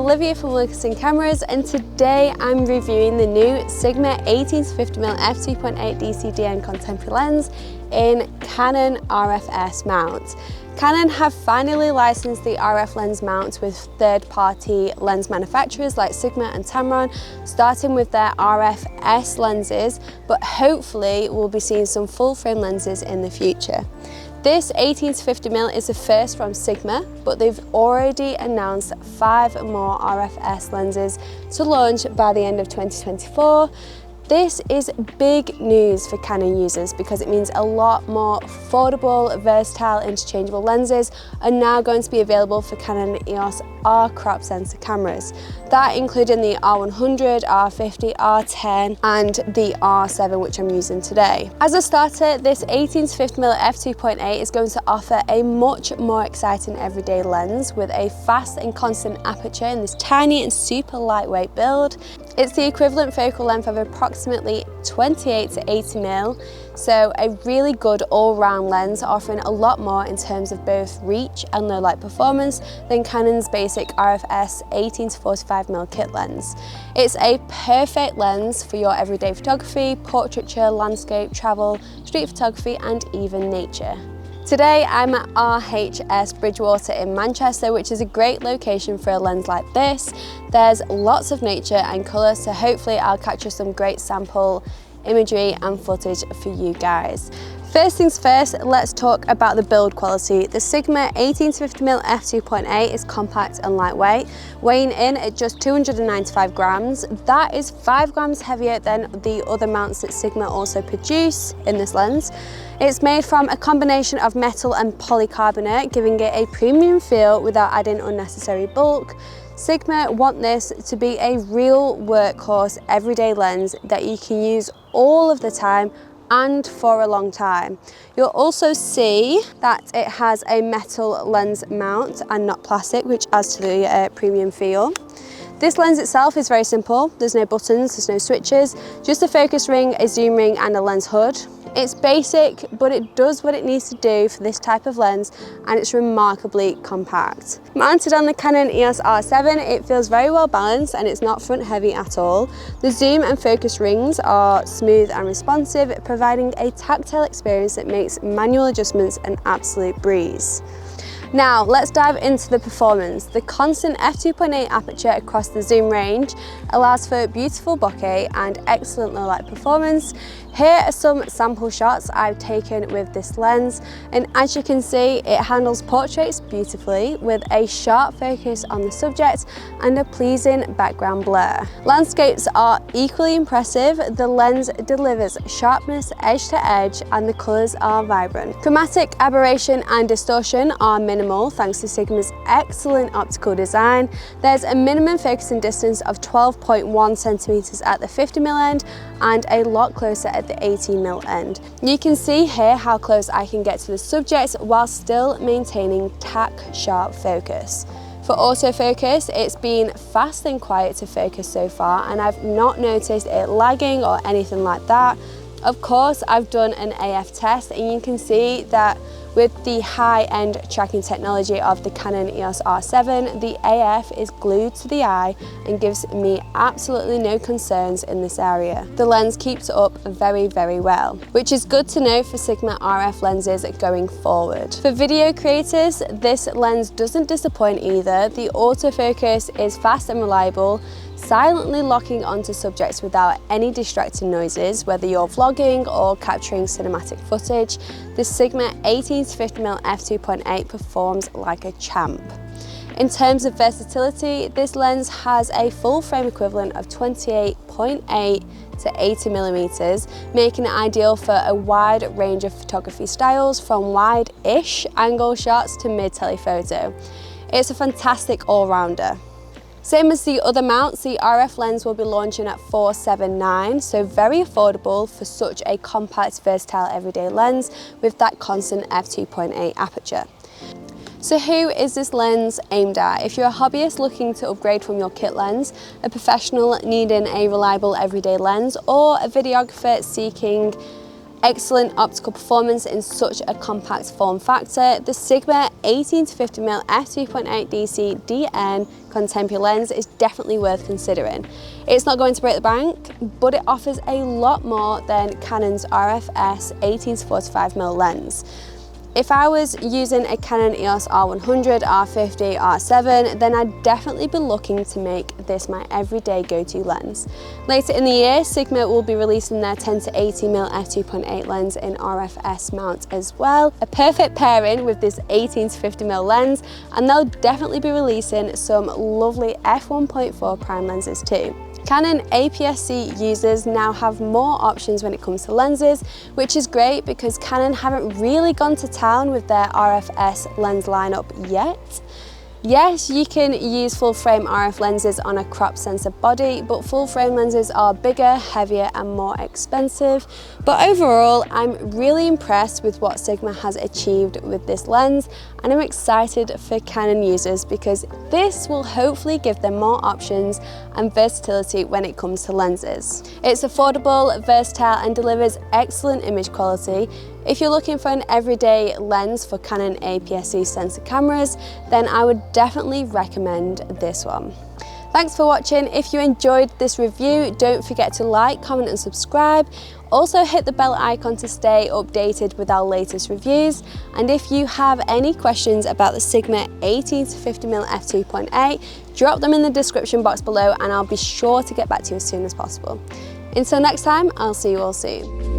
Olivia from Wilkinson Cameras, and today I'm reviewing the new Sigma 18-50mm f2.8 DC DN contemporary lens in Canon RF mount. Canon have finally licensed the RF lens mount with third-party lens manufacturers like Sigma and Tamron, starting with their RF lenses, but hopefully we'll be seeing some full-frame lenses in the future. This 18-50mm is the first from Sigma, but they've already announced 5 more RF lenses to launch by the end of 2024. This is big news for Canon users because it means a lot more affordable, versatile, interchangeable lenses are now going to be available for Canon EOS R crop sensor cameras. That including the R100, R50, R10 and the R7, which I'm using today. As a starter, this 18-50mm f2.8 is going to offer a much more exciting everyday lens with a fast and constant aperture in this tiny and super lightweight build. It's the equivalent focal length of approximately 28 to 80mm, so a really good all-round lens offering a lot more in terms of both reach and low light performance than Canon's basic RFS 18 to 45mm kit lens. It's a perfect lens for your everyday photography, portraiture, landscape, travel, street photography and even nature. Today I'm at RHS Bridgewater in Manchester, which is a great location for a lens like this. There's lots of nature and colour, so hopefully I'll capture some great sample imagery and footage for you guys. First things first, let's talk about the build quality. The Sigma 18-50mm f2.8 is compact and lightweight, weighing in at just 295 grams. That is 5 grams heavier than the other mounts that Sigma also produce in this lens. It's made from a combination of metal and polycarbonate, giving it a premium feel without adding unnecessary bulk. Sigma want this to be a real workhorse everyday lens that you can use all of the time and for a long time. You'll also see that it has a metal lens mount and not plastic, which adds to the premium feel. This lens itself is very simple. There's no buttons, there's no switches, just a focus ring, a zoom ring and a lens hood. It's basic, but it does what it needs to do for this type of lens, and it's remarkably compact. Mounted on the Canon EOS R7, it feels very well balanced and it's not front heavy at all. The zoom and focus rings are smooth and responsive, providing a tactile experience that makes manual adjustments an absolute breeze. Now let's dive into the performance. The constant f2.8 aperture across the zoom range allows for beautiful bokeh and excellent low light performance. Here are some sample shots I've taken with this lens, and as you can see, it handles portraits beautifully with a sharp focus on the subject and a pleasing background blur. Landscapes are equally impressive. The lens delivers sharpness edge to edge and the colours are vibrant. Chromatic aberration and distortion are minimal thanks to Sigma's excellent optical design. There's a minimum focusing distance of 12.1 centimeters at the 50mm end and a lot closer at the 18mm end. You can see here how close I can get to the subject while still maintaining tack sharp focus. For autofocus, it's been fast and quiet to focus so far, and I've not noticed it lagging or anything like that. Of course, I've done an AF test and you can see that with the high-end tracking technology of the Canon EOS R7, the AF is glued to the eye and gives me absolutely no concerns in this area. The lens keeps up very, very well, which is good to know for Sigma RF lenses going forward. For video creators, this lens doesn't disappoint either. The autofocus is fast and reliable, silently locking onto subjects without any distracting noises, whether you're vlogging or capturing cinematic footage. The Sigma 18-50mm f2.8 performs like a champ. In terms of versatility, this lens has a full frame equivalent of 28.8 to 80mm, making it ideal for a wide range of photography styles, from wide-ish angle shots to mid-telephoto. It's a fantastic all-rounder. Same as the other mounts, the RF lens will be launching at $479, so very affordable for such a compact, versatile everyday lens with that constant f2.8 aperture. So who is this lens aimed at? If you're a hobbyist looking to upgrade from your kit lens, a professional needing a reliable everyday lens, or a videographer seeking excellent optical performance in such a compact form factor, the Sigma 18-50mm f2.8 DC DN contemporary lens is definitely worth considering. It's not going to break the bank, but it offers a lot more than Canon's RF-S 18-45mm lens. If I was using a Canon EOS R100, R50, R7, then I'd definitely be looking to make this my everyday go-to lens. Later in the year, Sigma will be releasing their 10-80mm f2.8 lens in RF-S mount as well. A perfect pairing with this 18-50mm lens, and they'll definitely be releasing some lovely f1.4 prime lenses too. Canon APS-C users now have more options when it comes to lenses, which is great because Canon haven't really gone to town with their RF-S lens lineup yet. Yes, you can use full frame RF lenses on a crop sensor body, but full frame lenses are bigger, heavier and more expensive. But overall, I'm really impressed with what Sigma has achieved with this lens, and I'm excited for Canon users because this will hopefully give them more options and versatility when it comes to lenses. It's affordable, versatile and delivers excellent image quality. If you're looking for an everyday lens for Canon APS-C sensor cameras, then I would definitely recommend this one. Thanks for watching. If you enjoyed this review, don't forget to like, comment and subscribe. Also hit the bell icon to stay updated with our latest reviews. And if you have any questions about the Sigma 18-50mm f2.8, drop them in the description box below and I'll be sure to get back to you as soon as possible. Until next time, I'll see you all soon.